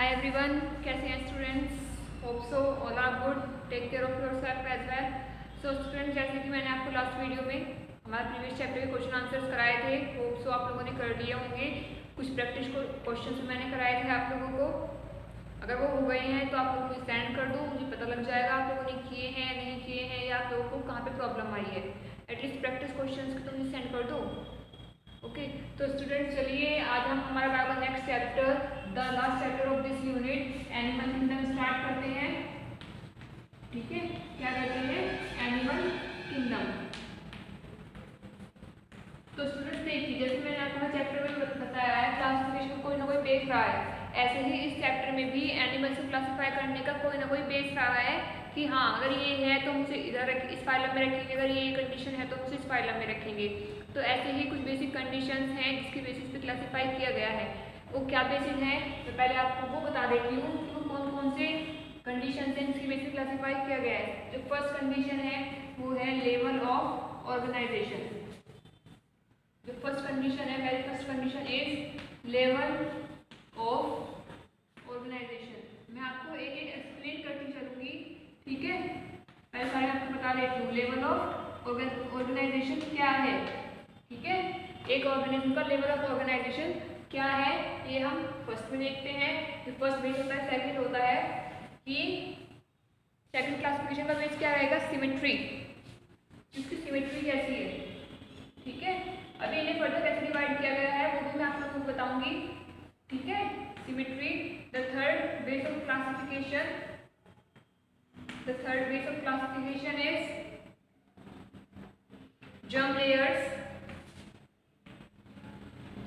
Hi everyone, कैसे हैं students? Hope so all are good. Take care of yourself as well. So students, जैसे कि मैंने आपको लास्ट वीडियो में हमारे प्रीवियस चैप्टर के क्वेश्चन आंसर्स कराए थे, होप सो आप लोगों ने कर लिए होंगे. कुछ प्रैक्टिस क्वेश्चन मैंने कराए थे आप लोगों को. अगर वो हो गए हैं तो आप लोगों को सेंड कर दो, मुझे पता लग जाएगा आप लोगों ने किए हैं नहीं किए हैं, या आप लोगों को कहाँ पे प्रॉब्लम आई है. एटलीस्ट प्रैक्टिस क्वेश्चन तो मुझे सेंड कर दो. ओके, तो स्टूडेंट्स चलिए आज हम हमारा biology next chapter, the last chapter of this unit, animal kingdom start करते हैं. ठीक है, क्या कहते हैं? Animal kingdom. तो स्टूडेंट्स देखिए, जैसे मैंने आपको चैप्टर में बताया है, क्लासिफिकेशन कोई ना कोई बेस रहा है. ऐसे ही इस चैप्टर में भी एनिमल्स को क्लासिफाई करने का कोई ना कोई बेस रहा है कि हाँ अगर ये है तो मुझे इधर इस फाइलम में रखेंगे, अगर ये कंडीशन है तो मुझे इस फाइलम में रखेंगे. तो ऐसे ही कुछ बेसिक कंडीशंस हैं जिसके बेसिस पे क्लासिफाई किया गया है. वो क्या बेसिस है तो पहले आपको वो बता देती हूँ कि वो कौन कौन से कंडीशंस हैं जिसकी बेसिस क्लासिफाई किया गया है. जो फर्स्ट कंडीशन है वो है लेवल ऑफ ऑर्गेनाइजेशन. जो फर्स्ट कंडीशन है, very first condition is level of organisation. मैं आपको एक एक एक्सप्लेन करती चलूंगी. ठीक है, पहले सारे आपको बता देती हूँ लेवल ऑफ ऑर्गेनाइजेशन क्या है. ठीक है, एक ऑर्गेनिज्म का लेवल ऑफ ऑर्गेनाइजेशन क्या है ये हम फर्स्ट में देखते हैं. जो फर्स्ट बेस होता है, सेकंड होता है कि सेकंड क्लासिफिकेशन का बेस क्या रहेगा? सिमेट्री. इसकी सिमेट्री कैसी है. ठीक है, अभी इन्हें फर्दर कैसे डिवाइड किया गया है वो भी मैं आप लोगों को बताऊंगी. ठीक है, symmetry. The third base of classification, the third base of classification is germ layers.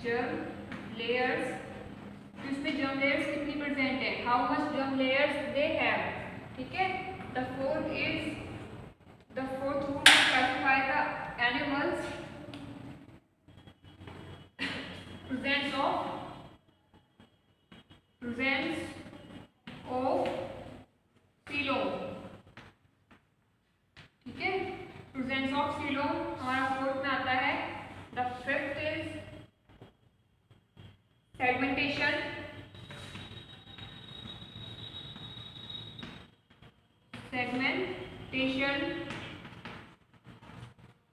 germ layers, इसमें germ layers कितनी प्रेजेंट है, how much germ layers they have. ठीक है, the fourth rule to classify the animals, presence of coelom. ठीक है, presence of coelom हमारा fourth में आता है. the fifth is segmentation.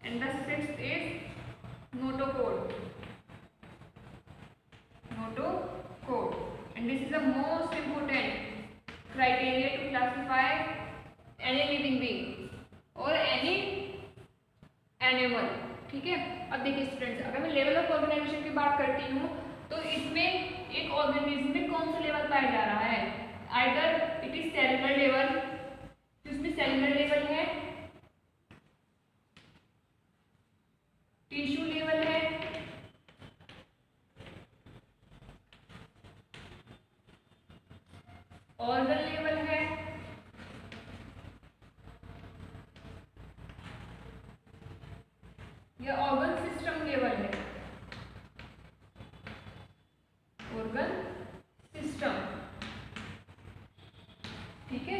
And the sixth is notochord. And this is the most important criteria to classify any living being or any animal. ठीक है, अब देखिए स्टूडेंट्स, अगर मैं लेवल ऑफ ऑर्गेनाइजेशन की बात करती हूँ तो इसमें एक ऑर्गेनिज्म में कौन सा लेवल पाया जा रहा है? Either it is cellular level, जिसमें सेलुलर लेवल है, टिश्यू लेवल है, ऑर्गन लेवल है, या ऑर्गन सिस्टम लेवल है. Organ system. ठीक है,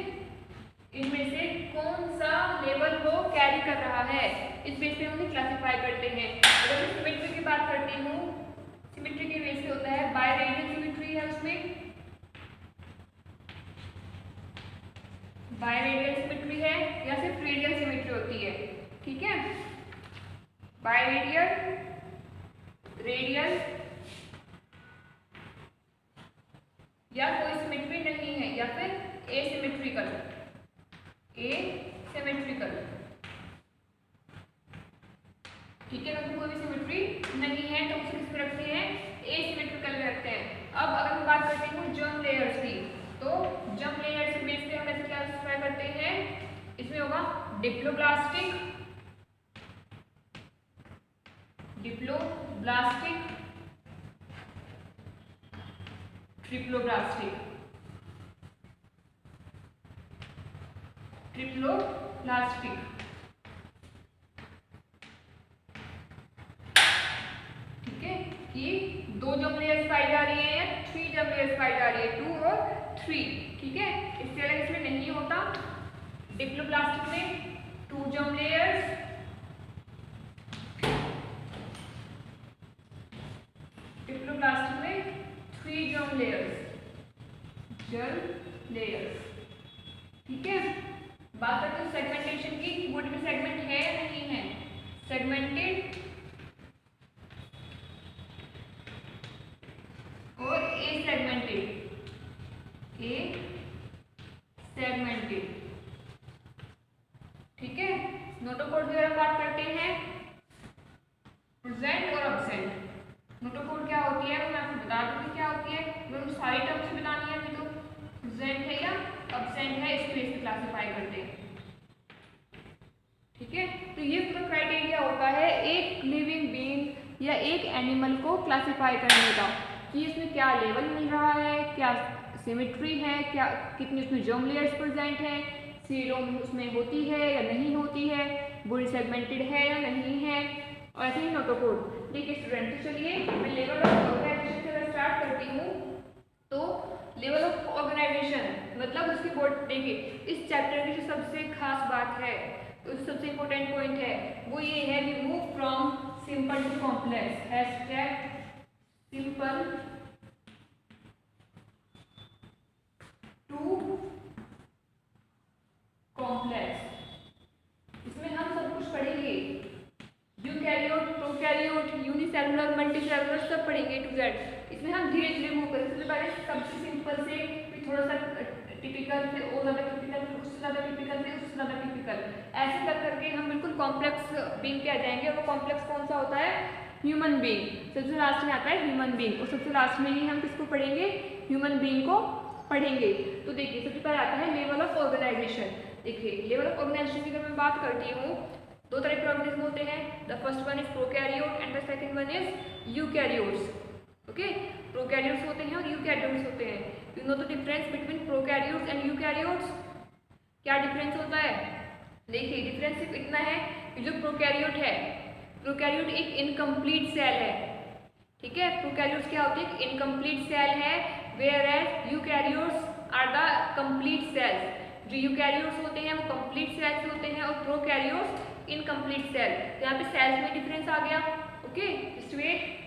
इनमें से कौन सा लेवल वो कैरी कर रहा है इस बेस पे हम उन्हें क्लासिफाई करते हैं. अगर मैं सिमेट्री की बात करती हूँ, सिमेट्री के बेस पे होता है बायरेडियल सिमेट्री है, उसमें बायरेडियल सिमेट्री है या सिर्फ रेडियल सिमेट्री होती है. ठीक है, बायरेडियल, रेडियल या कोई सिमेट्री नहीं है, या फिर एसिमेट्रिकल. ठीक है, अगर कोई भी सिमेट्री नहीं है तो उसे किस पे रखते हैं? एसिमेट्रिकल में रखते हैं. अब अगर मैं बात करती हूँ जर्म लेयर्स की, तो जर्म लेयर्स के बेस पे हम कैसे क्लासिफाई करते हैं? इसमें होगा डिप्लोब्लास्टिक, ट्रिप्लोब्लास्टिक. ठीक है, कि 2 जर्म लेयर्स पाई जा रही है या 3 जर्म लेयर्स पाई जा रही है, 2 और 3. ठीक है, इससे अलग इसमें नहीं होता. डिप्लोब्लास्टिक में 2 जर्म लेयर्स, डिप्लोब्लास्टिक में 3 germ layers. Interstitial layers. ठीक है, बात करते हैं सेगमेंटेशन की, बॉडी में सेगमेंट है या नहीं है। सेगमेंटेड और एसेगमेंटेड। ठीक है, नोटोकोड की अगर बात करते हैं, प्रेजेंट और अब्सेंट। नोटोकोड क्या होती है वो मैं आपको बता दूंगी क्या होती है, मैं सारी टर्म से बतानी है अभी। तो प्रेजेंट है या अब्सेंट है, इसको इसमें क्लासिफाई करते हैं। ठीक है, तो ये पूरा क्राइटेरिया होता है एक लिविंग बीइंग या एक एनिमल को क्लासिफाई करने का, कि इसमें क्या लेवल मिल रहा है, क्या सिमेट्री है, क्या कितनी उसमें जर्म लेयर्स प्रेजेंट है, सीलोम उसमें होती है या नहीं होती है, बॉडी सेगमेंटेड है या नहीं है, और ऐसे ही नोटोकोड। देखिए स्टूडेंट, तो चलिए मैं लेवल ऑफ ऑर्गेनाइजेशन से स्टार्ट करती हूँ। तो लेवल ऑफ ऑर्गेनाइजेशन मतलब उसकी बॉडी, देखिए इस चैप्टर की जो सबसे खास बात है, तो सबसे इंपॉर्टेंट पॉइंट है वो ये है, we move from simple to complex. Hashtag simple to complex. इसमें हम सब कुछ पढ़ेंगे, यूकैरियोट, प्रोकैरियोट, यूनिसेलुलर, मल्टीसेलुलर सब पढ़ेंगे टू जेड। इसमें हम धीरे धीरे मूव करेंगे। सबसे पहले सबसे सिंपल से, फिर थोड़ा सा टिपिकल से, और ज़्यादा टिपिकल, फिर उससे ज़्यादा टिपिकल, फिर उससे ज़्यादा टिपिकल, ऐसे कर करके हम बिल्कुल कॉम्प्लेक्स बीइंग पे आ जाएंगे। और वो कॉम्प्लेक्स कौन सा होता है, ह्यूमन बीइंग। सबसे लास्ट में आता है ह्यूमन बीइंग, और सबसे लास्ट में ही हम किसको पढ़ेंगे, ह्यूमन बीइंग को पढ़ेंगे। तो देखिए सबसे पहले आता है लेवल ऑफ ऑर्गेनाइजेशन। देखिए लेवल ऑफ ऑर्गेनाइजेशन की अगर मैं बात करती हूँ, दो तरह के ऑर्गेनिज्म होते हैं। The first one is prokaryote and the second one is eukaryotes. Okay, prokaryotes होते हैं और यूकैरियोट्स होते हैं। You know the difference between prokaryotes and eukaryotes. क्या डिफरेंस होता है, देखिए डिफरेंस सिर्फ इतना है कि जो प्रोकैरियोट है, प्रोकैरियोट एक इनकम्प्लीट सेल है। ठीक है, प्रोकैरियोट्स क्या होते हैं, इनकम्प्लीट सेल है, whereas eukaryotes are the complete cells. जो यूकैरियोट्स होते हैं वो कंप्लीट सेल्स होते हैं और प्रोकैरियोट्स इनकम्प्लीट सेल। तो यहाँ पे सेल्स में डिफरेंस आ गया। Okay, just wait.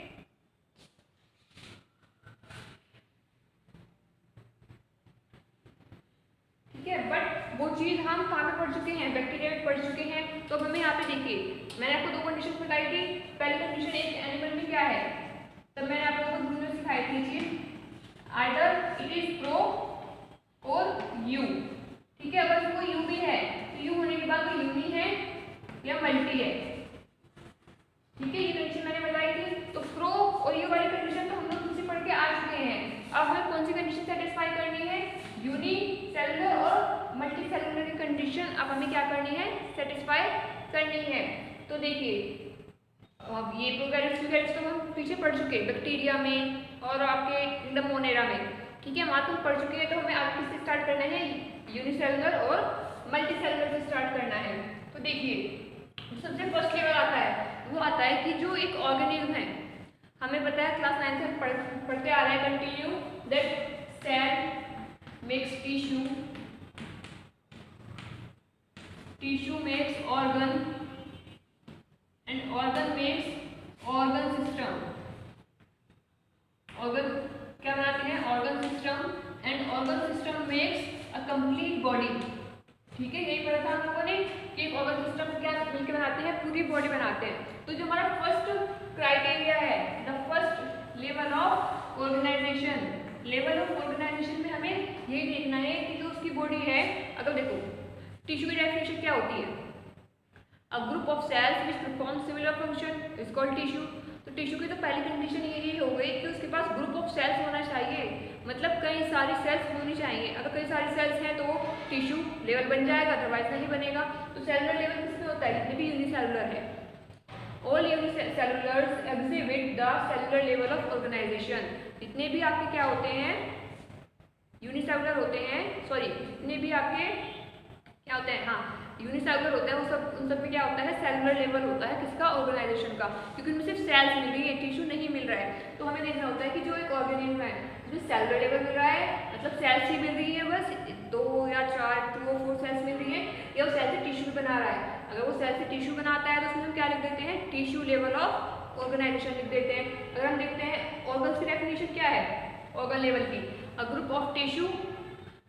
ठीक है, बट वो चीज हम कहाँ पे पढ़ चुके हैं, बैक्टीरिया में पढ़ चुके हैं। तो हमें यहाँ पे देखिए मैंने आपको दो कंडीशन बताई थी। पहली कंडीशन एक एनिमल में क्या है, तब मैंने आप लोगों को दूसरी सिखाई थी चीज, आइदर इट इज प्रो और यू। ठीक है, अगर वो यू भी है तो यू होने के बाद वो यूनी है या मल्टी है। ठीक है, ये कंडीशन मैंने बताई थी। तो प्रो और यू वाली कंडीशन तो हम लोग तुमसे पढ़ के आ चुके हैं। अब हमें कौन सी कंडीशन सेटिस्फाई करनी है, यूनी सेलुलर और मल्टी सेलुलर की कंडीशन अब हमें क्या करनी है, सेटिस्फाई करनी है। तो देखिए अब ये प्रोकैरियोट्स यूकैरियोट्स तो हम पीछे पढ़ चुके हैं, बैक्टीरिया में और आपके किंगडम मोनेरा में। ठीक है, वहाँ तुम पढ़ चुके हैं। तो हमें आगे किससे स्टार्ट करना है, यूनिसेलुलर और मल्टी सेलुलर से स्टार्ट करना है। तो देखिए सबसे फर्स्ट लेवल आता है, वो आता है कि जो एक ऑर्गेनिज्म है, हमें पता है क्लास 9 से पढ़ते आ रहे हैं continue, that cell makes tissue, tissue makes organ and organ makes organ system. Organ क्या बनाते हैं, organ system, and organ system makes a complete body. ठीक है, यही पढ़ा था हम लोगों ने कि एक ऑर्गन सिस्टम क्या मिलकर बनाते हैं, पूरी बॉडी बनाते हैं। तो जो हमारा फर्स्ट क्राइटेरिया है, the first level of organisation, level of organisation में हमें यही देखना है कि जो उसकी बॉडी है, अगर देखो टिश्यू की डेफिनेशन क्या होती है, a group of cells which perform similar function is called tissue. तो टिश्यू की तो पहली कंडीशन यही हो गई कि उसके पास ग्रुप ऑफ सेल्स होना चाहिए, मतलब कई सारी सेल्स होनी चाहिए। अगर कई सारी सेल्स हैं तो टिश्यू लेवल बन जाएगा, अदरवाइज नहीं बनेगा। तो सेलुलर लेवल किसमें होता है, जितने भी यूनिसेलुलर है, all unicellulars exhibit the cellular level of organisation. जितने भी आपके क्या होते हैं, यूनिसेलुलर होते हैं, सॉरी जितने भी आपके क्या होते हैं, हाँ यूनिसेलुलर होते हैं, वो सब उन सब में क्या होता है, सेलुलर लेवल होता है किसका, ऑर्गेनाइजेशन का, क्योंकि उनमें सिर्फ सेल्स मिल रही है, टिश्यू नहीं मिल रहा है। तो हमें देखना होता है कि जो एक ऑर्गेनिज्म है जिसमें सेलुलर लेवल मिल रहा है, मतलब सेल्स ही मिल रही है, बस 2 या 4 2 और 4 सेल्स मिल रही है, या वो सेल से टिश्यू बना रहा है। अगर वो सेल से टिश्यू बनाता है तो उसमें हम क्या लिख देते हैं, टिश्यू लेवल ऑफ ऑर्गेनाइजेशन लिख देते हैं। अगर हम देखते हैं ऑर्गन्स की डेफिनेशन क्या है ऑर्गन लेवल की, अ ग्रुप ऑफ टिश्यू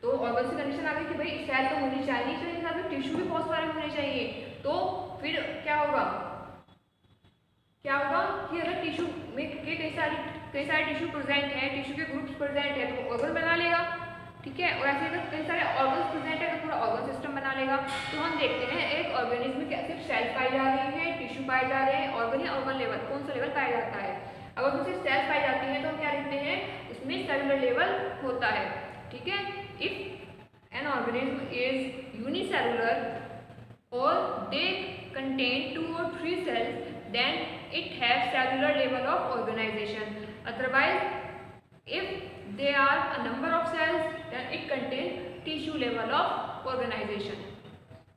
तो ऑर्गन की कंडीशन आ गई कि भाई सेल तो होनी चाहिए, तो साथ में टिश्यू भी बहुत सारे होने चाहिए। तो फिर क्या होगा कि अगर टिश्यू में कई सारे टिश्यू प्रेजेंट है, टिश्यू के ग्रुप्स प्रेजेंट है, तो ऑर्गन बना लेगा। ठीक है, और ऐसे अगर कई सारे ऑर्गन्स प्रेजेंट है तो पूरा ऑर्गन सिस्टम बना लेगा। तो हम देखते हैं एक ऑर्गेनिज्म में कैसे सेल पाई जा रही है, टिश्यू पाए जा रहे हैं, ऑर्गन या ऑर्गन लेवल कौन सा लेवल पाया जाता है। अगर उसमें सेल्स पाई जाती है तो हम क्या लिखते हैं, उसमें सेलुलर लेवल होता है। ठीक है, if an organism is unicellular और they contain 2 or 3 cells, then it has cellular level of organization. Otherwise, if there are a number of cells, then it contain tissue level of organization.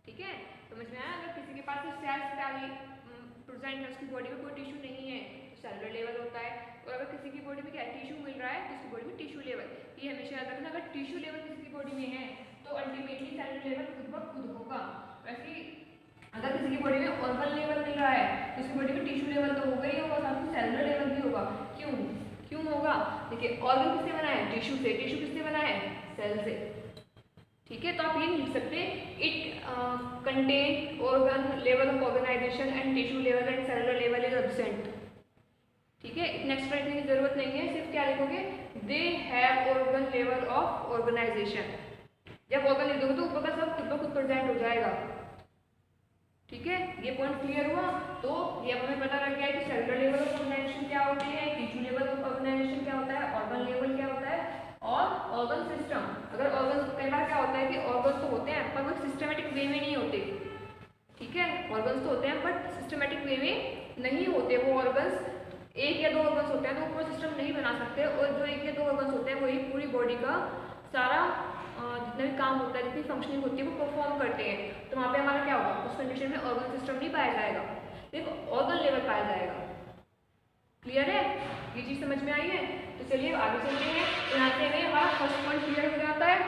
ठीक है, समझ में आया। अगर किसी के पास sales खाली प्रेजेंट है, उसकी बॉडी में कोई टिश्यू नहीं है, तो सेलुलर लेवल होता है। और अगर किसी की बॉडी में क्या टिश्यू मिल रहा है तो उसकी बॉडी में टिश्यू लेवल। ये हमेशा याद रखना, अगर टिश्यू लेवल किसी की बॉडी में है तो अल्टीमेटली सेलुलर लेवल खुद ब खुद होगा। वैसे अगर किसी की बॉडी में ऑर्गन लेवल मिल रहा है तो उसकी बॉडी में टिश्यू लेवल तो होगा ही होगा, साथ में सेलुलर लेवल भी होगा। क्यों होगा? देखिए, ऑर्गन किससे बना है? टिश्यू से। टिश्यू किससे बना है? सेल से। ठीक है, तो आप ये लिख सकते it contain organ level of organisation and tissue level and cellular level is absent. ठीक है, इतना एक्स्ट्रा लिखने की जरूरत नहीं है, सिर्फ क्या लिखोगे, they have organ level of organisation. जब ऑर्गन लिख दोगे तो ऊपर का सब खुद ब खुद प्रेजेंट हो जाएगा। ठीक है, ये पॉइंट क्लियर हुआ। तो ये हमें पता लग गया कि सेलुलर लेवल ऑफ ऑर्गेनाइजेशन क्या होती है, टिश्यू लेवल ऑफ ऑर्गेनाइजेशन क्या होता है, ऑर्गन लेवल क्या होता है, और ऑर्गन सिस्टम। अगर ऑर्गन, कई बार क्या होता है कि ऑर्गन तो होते हैं पर वो सिस्टमेटिक वे में नहीं होते। ठीक है, ऑर्गन्स तो होते हैं बट सिस्टमेटिक वे में नहीं होते। वो ऑर्गन्स एक या दो ऑर्गन्स होते हैं तो वो पूरा सिस्टम नहीं बना सकते, और जो एक या दो ऑर्गन्स होते हैं वही पूरी बॉडी का सारा जितना भी काम होता है, जितनी फंक्शनिंग होती है वो परफॉर्म करते हैं। तो वहाँ पे हमारा क्या होगा, उस कंडीशन में ऑर्गन सिस्टम नहीं पाया जाएगा, देखो ऑर्गन लेवल पाया जाएगा। क्लियर है, ये चीज़ समझ में आई है। तो चलिए आगे चलते हैं। तो यहाँ से हमें हमारा फर्स्ट पॉइंट क्लियर हो जाता है।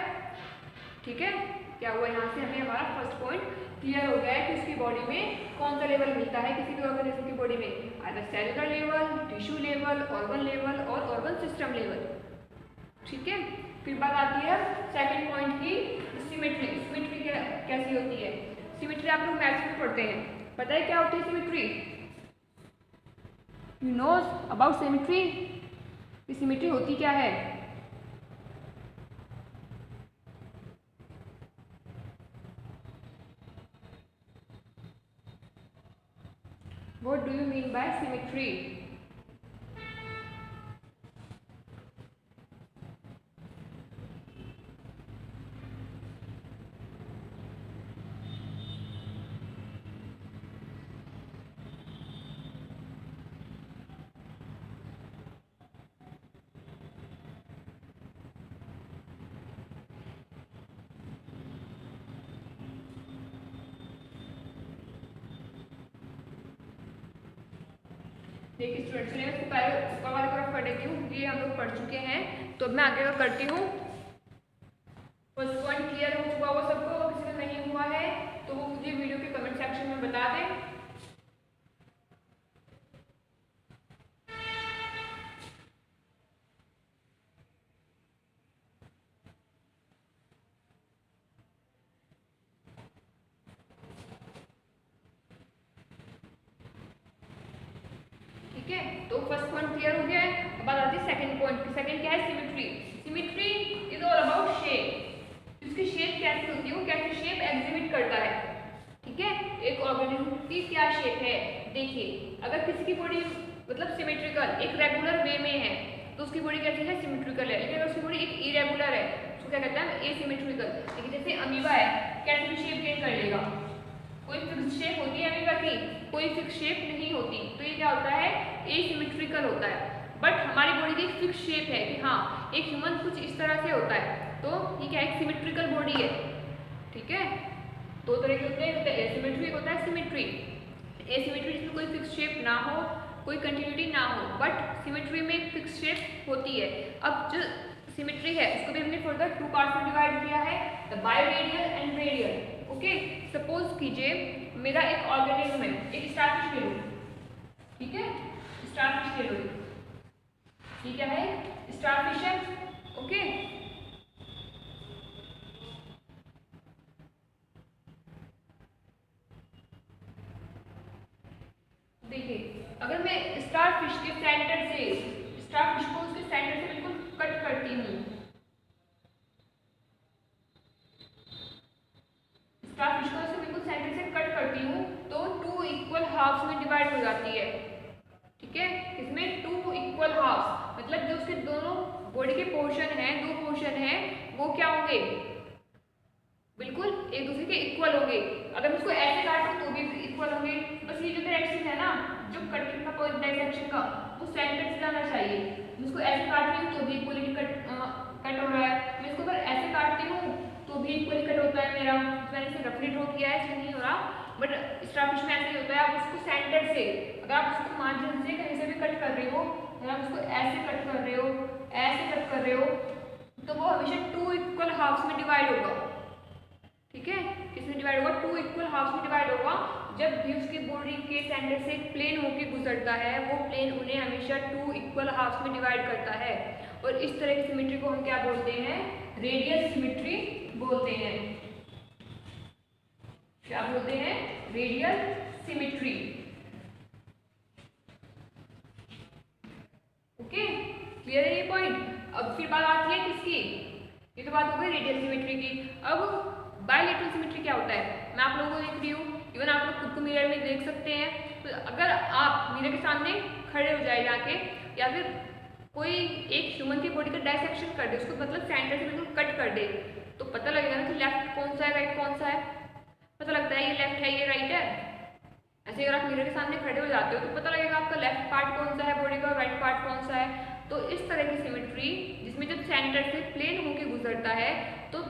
ठीक है, क्या हुआ, यहाँ से हमें हमारा फर्स्ट पॉइंट क्लियर हो गया है कि उसकी बॉडी में कौन सा लेवल मिलता है किसी भी ऑर्गेनिज्म की बॉडी में, either cellular level, tissue level, organ level और ऑर्गन सिस्टम लेवल। ठीक है, फिर बात आती है सेकंड पॉइंट की, सिमेट्री। सिमेट्री कैसी होती है? सिमेट्री आप लोग मैथ्स में पढ़ते हैं, पता है क्या होती है symmetry? You knows about symmetry? Symmetry होती क्या है? What do you mean by symmetry? देखिए स्टूडेंट्स, मैं इसको पहले ऊपर वाली तरफ कर देती हूँ क्योंकि हम लोग पढ़ चुके हैं। तो अब मैं आगे का करती हूँ। फर्स्ट पॉइंट क्लियर हो चुका होगा सबको, अगर किसी में नहीं हुआ है तो वो मुझे वीडियो के कमेंट सेक्शन में बता दें। ठीक है, तो फर्स्ट पॉइंट क्लियर हो गया है। अब बात आती है सेकंड पॉइंट की। सेकंड क्या है? Symmetry. Symmetry is all about shape. इसकी शेप कैसी होती है, वो कैसी शेप एग्जिबिट करता है। ठीक है, एक ऑर्गेनिज्म की क्या शेप है। देखिए, अगर किसी की बॉडी मतलब सिमेट्रिकल एक रेगुलर वे में है तो उसकी बॉडी कैसी है? सिमेट्रिकल है। लेकिन अगर उसकी बॉडी एक इरेगुलर है उसको क्या कहते हैं? एसिमेट्रिकल। लेकिन जैसे अमीबा है, कैसे भी शेप गेन कर लेगा, कोई फिक्स शेप होती है अमीबा की, कोई फिक्स शेप नहीं होती। तो ये क्या होता है? एसिमेट्रिकल होता है। बट हमारी बॉडी की एक फिक्स शेप है कि हाँ एक ह्यूमन कुछ इस तरह से होता है, तो ये क्या एक सिमेट्रिकल बॉडी है। ठीक है, दो तरह के होते हैं, एसिमेट्री होता है सिमेट्री। एसिमेट्री जिसमें कोई फिक्स शेप ना हो, कोई कंटिन्यूटी ना हो, बट सिमेट्री में एक फिक्स शेप होती है। अब जो सिमेट्री है उसको भी हमने फर्दर 2 पार्ट्स में डिवाइड किया है, the biradial and radial. Okay, suppose कीजिए मेरा एक ऑर्गेनिज्म है, एक स्टारफिश ले लो। ठीक है, स्टारफिश ले लो, ठीक है, स्टारफिश है। ओके, बॉडी के पोर्शन है, दो पोर्शन है, वो क्या होंगे, बिल्कुल एक दूसरे के इक्वल होंगे। अगर मैं इसको ऐसे काटूं तो भी इक्वल होंगे। बस ये जो डायरेक्शन है ना, जो कटिंग का पॉइंट डायरेक्शन का, वो सेंटर से जाना चाहिए। मैं इसको ऐसे काट रही हूँ तो भी इक्वली कट हो रहा है, मैं इसको अगर ऐसे काटती हूँ तो भी इक्वली कट होता है मेरा। मैंने इसे रफली ड्रॉ किया है, इसमें नहीं हो रहा, बट स्टार्टिश में ऐसे ही होता है। आप इसको सेंटर से, अगर आप इसको मार्जिन से कहीं से भी कट कर रहे हो, अगर आप इसको ऐसे कट कर रहे हो, ऐसे कट कर रहे हो, तो वो हमेशा 2 इक्वल हाफ्स में डिवाइड होगा। ठीक है, किसमें डिवाइड होगा, 2 इक्वल हाफ्स में डिवाइड होगा। जब भी उसकी बॉडी के सेंटर से एक प्लेन होके गुजरता है, वो प्लेन उन्हें हमेशा 2 इक्वल हाफ्स में डिवाइड करता है। और इस तरह की सिमेट्री को हम क्या बोलते हैं, रेडियल सिमेट्री बोलते हैं। क्या बोलते हैं, रेडियल सिमेट्री। ओके, क्लियर है ये पॉइंट। अब फिर बात आती है किसकी, ये तो बात हो गई रेडियल सिमेट्री की। अब बायलैटरल सिमेट्री क्या होता है, मैं आप लोगों को देख रही हूँ, इवन आप लोग खुद को मिरर में देख सकते हैं। तो अगर आप मिरर के सामने खड़े हो जाए जाके, या फिर कोई एक ह्यूमन की बॉडी का डायसेक्शन कर दे, उसको मतलब सेंटर से बिल्कुल कट कर दे, तो पता लगेगा ना कि लेफ्ट कौन सा है, राइट कौन सा है। पता लगता है ये लेफ्ट है, ये राइट है। ऐसे अगर आप मिरर के सामने खड़े हो जाते हो तो पता लगेगा आपका लेफ्ट पार्ट कौन सा है बॉडी का, राइट पार्ट कौन सा है। तो इस तरह की सिमेट्री, जिसमें जब सेंटर से प्लेन होके गुजरता है, तो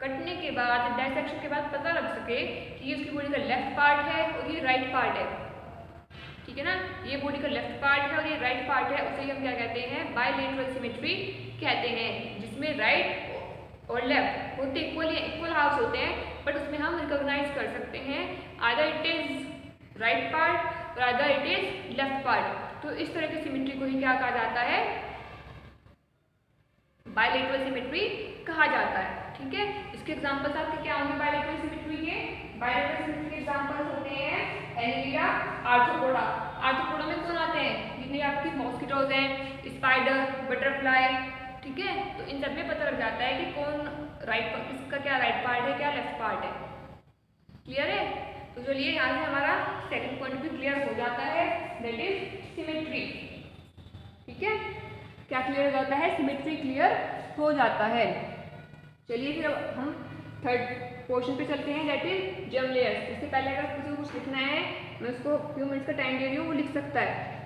कटने के बाद, डायसेक्शन के बाद पता लग सके कि ये उसकी बॉडी का लेफ्ट पार्ट है और ये राइट पार्ट है। ठीक है ना, ये बॉडी का लेफ्ट पार्ट है और ये राइट पार्ट है, उसे हम क्या कहते हैं, बायलैटरल सिमेट्री कहते हैं। जिसमें राइट और लेफ्ट होते इक्वल हाफ्स होते हैं, बट उसमें हम रिकॉग्नाइज कर सकते हैं either it is right part और either it is left part. तो इस तरह की सिमेट्री को ही क्या कहा जाता है, बायलैटरल सिमेट्री कहा जाता है। ठीक है, इसके एग्जांपल्स आपके क्या होंगे बायलैटरल सिमेट्री के, बायलैटरल सिमेट्री के एग्जांपल्स होते हैं एनीलिया, आर्थ्रोपोडा। आर्थ्रोपोडा में कौन आते हैं, जितने आपकी मॉस्किटोज हैं, स्पाइडर, बटरफ्लाई। ठीक है, तो इन सब में पता लग जाता है कि कौन राइट, इसका क्या राइट पार्ट है, क्या लेफ्ट पार्ट है। क्लियर है, तो चलिए यहाँ से हमारा सेकंड पॉइंट भी क्लियर हो जाता है, दैट इज सिमेट्री। ठीक है, क्या क्लियर हो जाता है, सिमेट्री क्लियर हो जाता है। चलिए फिर अब हम थर्ड पोर्शन पे चलते हैं, दैट इज जर्म लेयर्स। इससे पहले अगर किसी को कुछ लिखना है, मैं उसको फ्यू मिनट्स का टाइम दे रही हूँ, वो लिख सकता है।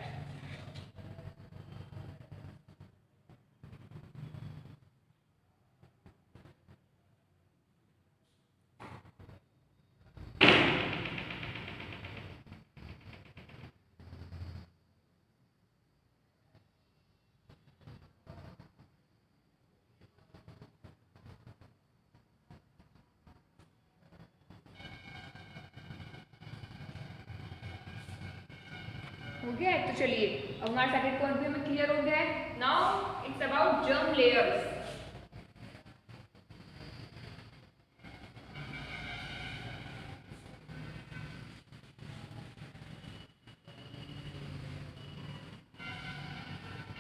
हो गया है, तो चलिए अब हमारा सेकंड पॉइंट भी हमें क्लियर हो गया है। Now it's about germ layers.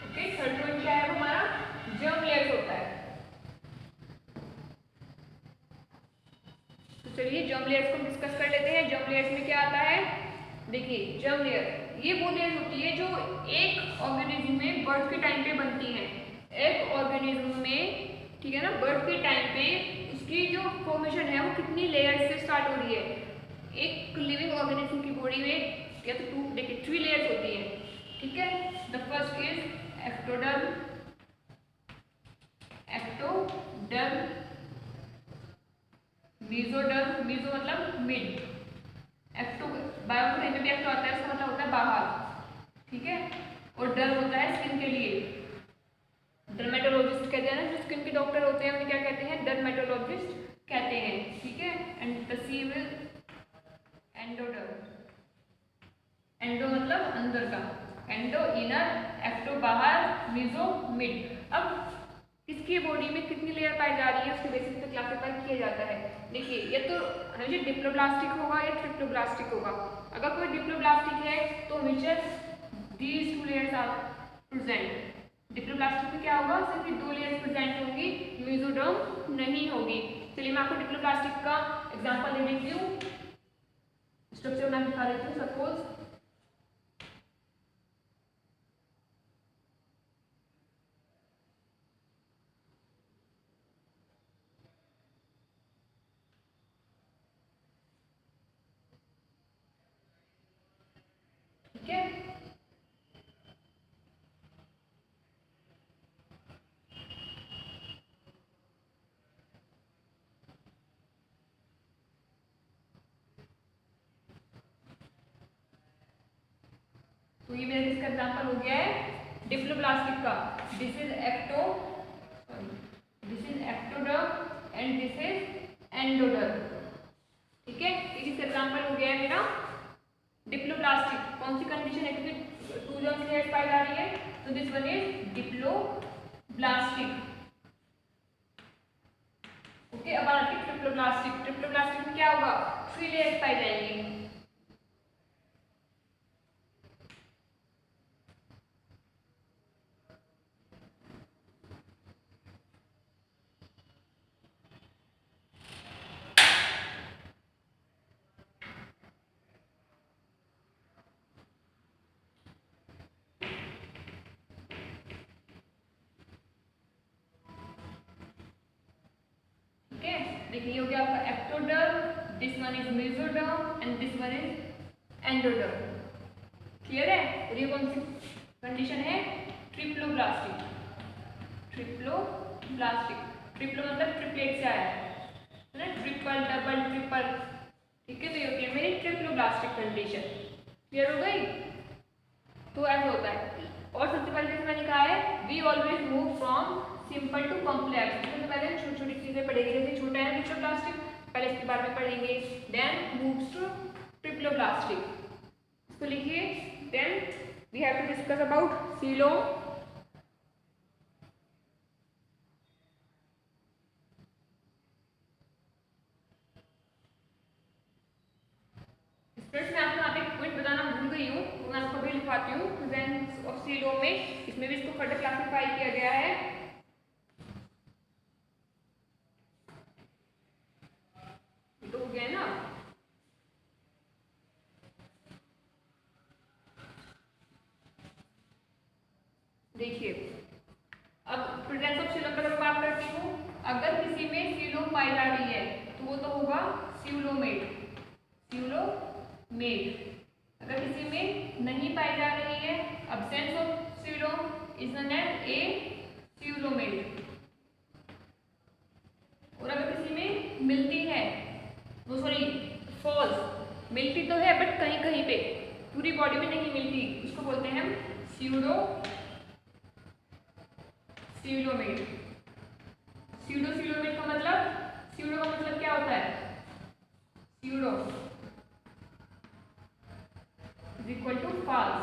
Okay, third point क्या है हमारा, जर्म लेयर्स होता है। तो चलिए जर्म लेयर्स को डिस्कस कर लेते हैं। जर्म लेयर्स में क्या आता है, देखिए जर्म लेयर ये वो लेयर होती है जो एक ऑर्गेनिज्म में बर्थ के टाइम पे बनती है। एक ऑर्गेनिज्म में, ठीक है ना, बर्थ के टाइम पे उसकी जो फॉर्मेशन है वो कितनी लेयर्स से स्टार्ट हो रही है। एक लिविंग ऑर्गेनिज्म की बॉडी में या तो 2, देखिए 3 लेयर्स होती है। ठीक है, the first is ectoderm, mesoderm, meso मतलब मिड, एक्टो बायोलॉजी में भी एक्टो आता है, उसका मतलब होता है बाहर। ठीक है, और डर्म होता है स्किन के लिए। डर्मेटोलॉजिस्ट कहते हैं ना, जो स्किन के डॉक्टर होते हैं उन्हें क्या कहते हैं, डर्मेटोलॉजिस्ट कहते हैं। ठीक है, and the C will endoderm, endo मतलब अंदर का, एंडो इनर, एक्टो बाहर, मेसो मिड। अब किसकी बॉडी में कितनी लेयर पाई जा रही है उसके बेसिस पे क्लासिफाई किया जाता है। देखिए ये तो हमेशा डिप्लोब्लास्टिक होगा या ट्रिप्लोब्लास्टिक होगा। अगर कोई डिप्लोब्लास्टिक है तो हमेशा these 2 layers are present. Diploblastic में क्या होगा, सिर्फ 2 लेयर्स प्रेजेंट होंगी, मेसोडर्म नहीं होगी। चलिए मैं आपको डिप्लोब्लास्टिक का एग्जांपल दे देती हूँ, स्ट्रक्चर मैं दिखा देती हूँ। सपोज तो ये मेरा इसका एग्जाम्पल हो गया है डिप्लोब्लास्टिक का। This is ectoderm and this is endoderm. ठीक है, इसका एग्जाम्पल हो गया है मेरा डिप्लोब्लास्टिक। कौन सी कंडीशन है, क्योंकि टू जर्म लेयर्स पाई जा रही है, तो this one is diploblastic. Okay, अब आती है ट्रिप्लोब्लास्टिक। ट्रिप्लोब्लास्टिक में क्या होगा, 3 लेयर्स पाई जाएंगी। देखिए हो गया आपका ectoderm, this one is mesoderm and this one is endoderm. Clear है। और ये कौन सी कंडीशन है, ट्रिप्लोब्लास्टिक। ट्रिप्लोब्लास्टिक, ट्रिप्लो मतलब ट्रिपलेट से आया है ना, ट्रिपल डबल ट्रिपल। ठीक है, तो ये होती है मेरी ट्रिप्लोब्लास्टिक कंडीशन। क्लियर हो गई। तो ऐसा होता है। और सबसे पहले जैसे मैंने कहा है, we always move from simple to complex. सबसे पहले छोटी छोटी चीजें पढ़ेंगे, जैसे छोटा है ट्रिप्लोब्लास्टिक, पहले इसके बारे में पढ़ेंगे। देन मूव्स टू ट्रिप्लोब्लास्टिक, इसको लिखिए। Then we have to discuss about coelom. Students, मैं आपको यहाँ पे पॉइंट बताना भूल गई हूँ, तो मैं आपको भी लिखवाती हूँ। प्रेजेंस ऑफ सीलोम में इसमें भी इसको फर्दर क्लासिफाई किया गया है। तो हो गया ना। देखिए, अब प्रेजेंस ऑफ सीलोम पर बात करती हूँ। अगर किसी में सीलोम पाई जा रही है तो वो तो होगा सीलोमेट। अगर किसी में नहीं पाई जा रही है, absence of coelom is known as a coelomate. और अगर किसी में मिलती है, वो सॉरी फॉल्स, मिलती तो है बट कहीं कहीं पे, पूरी बॉडी में नहीं मिलती, उसको बोलते हैं हम सीलोमेट। सीलोमेट का मतलब, सीडो का मतलब क्या होता है, pseudo is equal to false.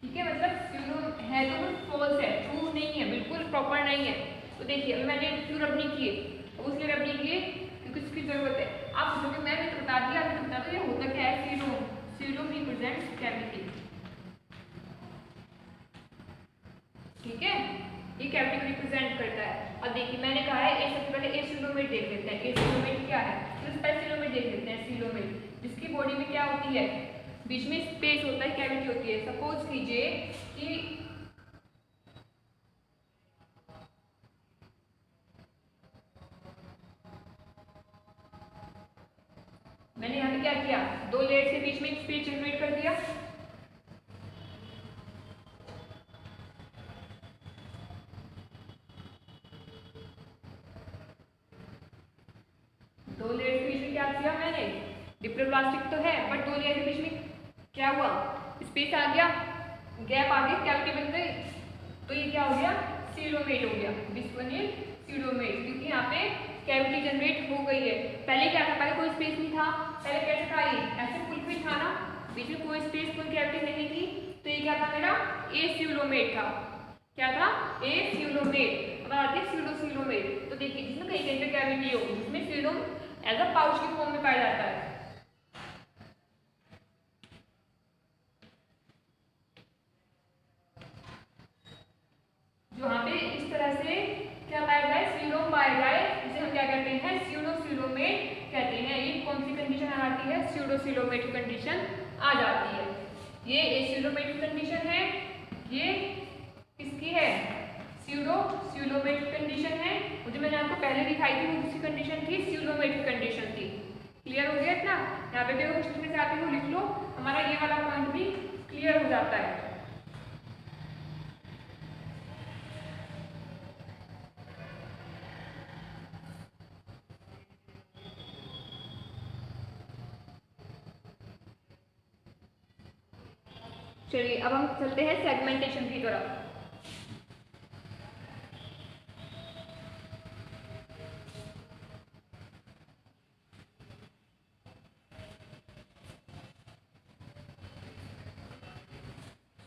ठीक है, मतलब सीडो है तो फॉल्स है, ट्रू नहीं है, बिल्कुल प्रॉपर नहीं है। तो देखिए, अभी मैंने क्यों रब नहीं किए, उसलिए रब नहीं किए क्योंकि इसकी जरूरत है। आप सोचोगे मैं भी तो बता दिया, अभी तो बता दो ये होता क्या है। Pseudo represents cavity. ठीक है, ये कैविटी को रिप्रेजेंट करता है। अब देखिए मैंने कहा है ए, सबसे पहले ए सीलोमेट देख लेते हैं। ए सीलोमेट क्या है, तो पहले सीलोमेट देख लेते हैं। सीलोमेट जिसकी बॉडी में क्या होती है, बीच में स्पेस होता है, कैविटी होती है। सपोज कीजिए कि मैंने यहाँ पे क्या किया, 2 लेयर के बीच में एक स्पेस जनरेट कर दिया। डिप्लोब्लास्टिक तो है बट 2 लेयर के बीच में क्या हुआ, स्पेस आ गया, गैप आ गई, कैविटी बन गई, तो ये क्या हो गया, सीलोमेट हो गया। दिस वन इज सीलोमेट, क्योंकि यहाँ पे कैविटी जनरेट हो गई है। पहले क्या था, पहले कोई स्पेस नहीं था, पहले कैसे था, ये ऐसे फुलफिल था ना, बीच में कोई स्पेस कोई कैविटी नहीं थी, तो ये क्या था मेरा, ए सीलोमेट था। क्या था, ए सीलोमेट। अब आती है सीलोमेट, तो देखिए जिसमें कहीं कहीं पे कैविटी हो, जिसमें सीलोम एज अ पाउच की फॉर्म में पाया जाता है। वहां पे इस तरह से क्या पाया जाए, सीलोम पाया जाए, जिसे हम क्या कहते हैं, सीलोमेट कहते हैं। ये कौन सी कंडीशन आ जाती है, सीलोमेट कंडीशन आ जाती है। ये सीलोमेट कंडीशन है, ये किसकी है, सीलोमेट कंडीशन है। जो मैंने आपको पहले दिखाई थी वो किसकी कंडीशन थी, सीलोमेट कंडीशन थी। क्लियर हो गया इतना। यहाँ पे भी अगर कुछ में आते हो लिख लो, हमारा ये वाला पॉइंट भी क्लियर हो जाता है। चलिए अब हम चलते हैं सेगमेंटेशन की तरफ।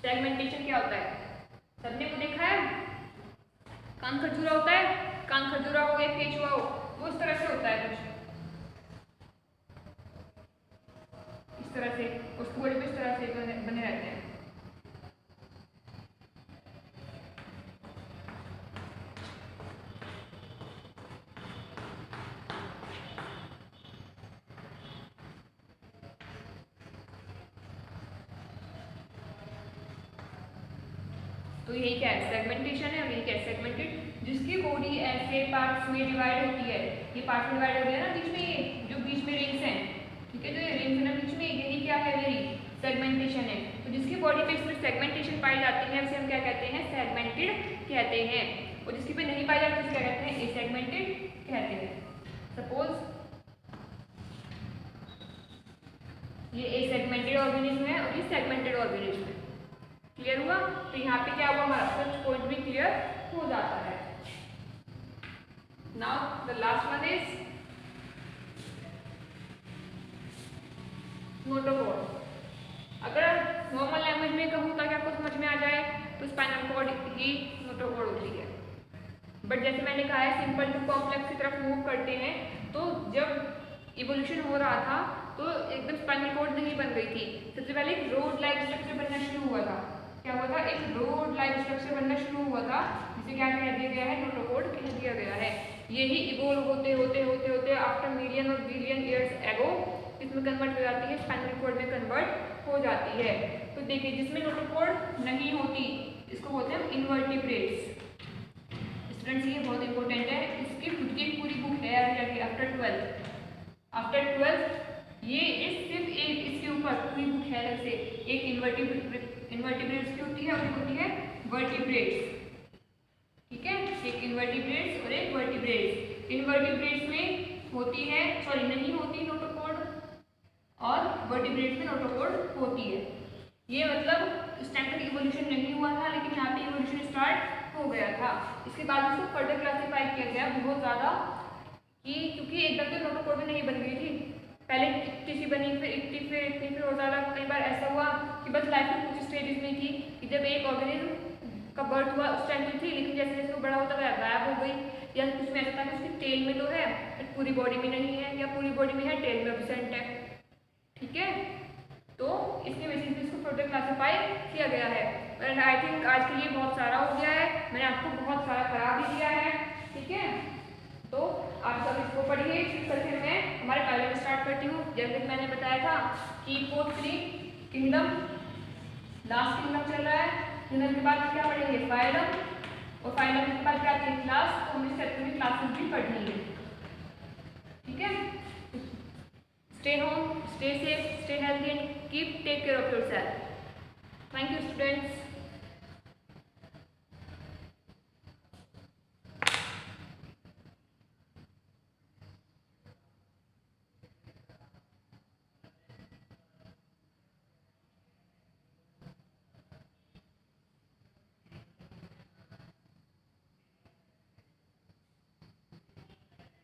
सेगमेंटेशन क्या होता है? सबने को देखा है, कान खजूरा होता है, कान खजूरा हो या केचुआ हो, वो इस तरह से होता है कुछ इस तरह से, उसको बड़े इस तरह से बने रहते हैं। तो यही क्या है? सेगमेंटेशन है। और यही क्या है? सेगमेंटेड, जिसकी बॉडी ऐसे पार्ट्स में डिवाइड होती है। ये पार्ट में डिवाइड हो गया ना बीच में, ये जो बीच में रिंग्स हैं, ठीक है, जो ये रिंग्स है ना बीच में, यही क्या है? मेरी सेगमेंटेशन है। तो जिसकी बॉडी पे इसमें सेगमेंटेशन पाई जाती है उसे हम क्या कहते हैं? सेगमेंटेड कहते हैं। और जिसकी पे नहीं पाई जाती उसे क्या कहते हैं? एसेगमेंटेड कहते हैं। सपोज ये एसेगमेंटेड ऑर्गेनिज्म है और ये सेगमेंटेड ऑर्गेनिज्म है। क्लियर हुआ? तो यहाँ पे क्या हुआ? हमारा फर्स्ट पॉइंट भी क्लियर हो जाता है। Now the last one is notochord. अगर नॉर्मल लैंग्वेज में कहूँ ताकि आपको समझ में आ जाए तो स्पाइनल कॉर्ड ही नोटोकॉर्ड होती है। बट जैसे मैंने कहा है, सिंपल टू कॉम्प्लेक्स की तरफ मूव करते हैं, तो जब इवोल्यूशन हो रहा था तो एकदम स्पाइनल कॉर्ड नहीं बन गई थी। सबसे पहले एक रोड लाइक स्ट्रक्चर बनना शुरू हुआ था। क्या हुआ था? एक रोड लाइक स्ट्रक्चर बनना शुरू हुआ था, जिसे क्या कह दिया गया है? नोटोकॉर्ड कह दिया गया है। यही इवोल्व होते होते होते होते आफ्टर मिलियन और बिलियन ईयर्स एगो इसमें कन्वर्ट हो जाती है, स्पाइनल कॉर्ड में कन्वर्ट हो जाती है। तो देखिए, जिसमें नोटोकॉर्ड नहीं होती इसको बोलते हैं इंवर्टिब्रेट्स। स्टूडेंट्स ये बहुत इंपॉर्टेंट है, इसकी खुद की पूरी बुक है आफ्टर 12 ये सिर्फ एक इसके ऊपर पूरी बुक है अलग से। एक इन्वर्टिब्रेट्स की होती है और एक होती है वर्टिब्रेट्स। ठीक है, एक इन्वर्टिब्रेट्स और एक वर्टिब्रेट्स। इन्वर्टिब्रेट्स में होती है, सॉरी नहीं होती नोटोकॉर्ड, और वर्टिब्रेट्स में नोटोकॉर्ड होती है। ये मतलब उस टाइम तक इवोल्यूशन नहीं हुआ था, लेकिन यहाँ पे इवोल्यूशन स्टार्ट हो गया था। इसके बाद इसको फर्दर क्लासीफाई किया गया बहुत ज़्यादा, कि क्योंकि एकदम तो नोटोकॉर्ड में नहीं बन गई थी, पहले इतनी सी बनी, फिर इतनी, फिर और ज़्यादा। कई बार ऐसा हुआ कि बस लाइफ में कुछ स्टेजेस में थी कि जब एक ऑर्गेनिज्म का बर्थ हुआ उस टाइम पे थी, लेकिन जैसे जैसे वो बड़ा होता गया गायब हो गई। या कुछ में ऐसा था कि उसकी टेल में तो है बट पूरी बॉडी में नहीं है, या पूरी बॉडी में है टेल में एब्सेंट है। ठीक है, तो इसके बेसिस पे इसको फर्दर क्लासीफाई किया गया है। एंड आई थिंक आज के लिए बहुत सारा हो गया है, मैंने आपको बहुत सारा करा भी दिया है। ठीक है, तो आप सब इसको पढ़िए। फिर मैं हमारे पहले स्टार्ट करती हूँ। जैसे कि मैंने बताया था कि 4 किंगडम, लास्ट किंगडम चल रहा है। किंगडम के बाद क्या पढ़ेंगे? फाइलम, और फाइलम के बाद क्या चाहिए? क्लास। तो हमें सेपरेट क्लासेस भी पढ़नी है। ठीक है, stay home, stay safe, stay healthy and keep take care of yourself. Thank you students.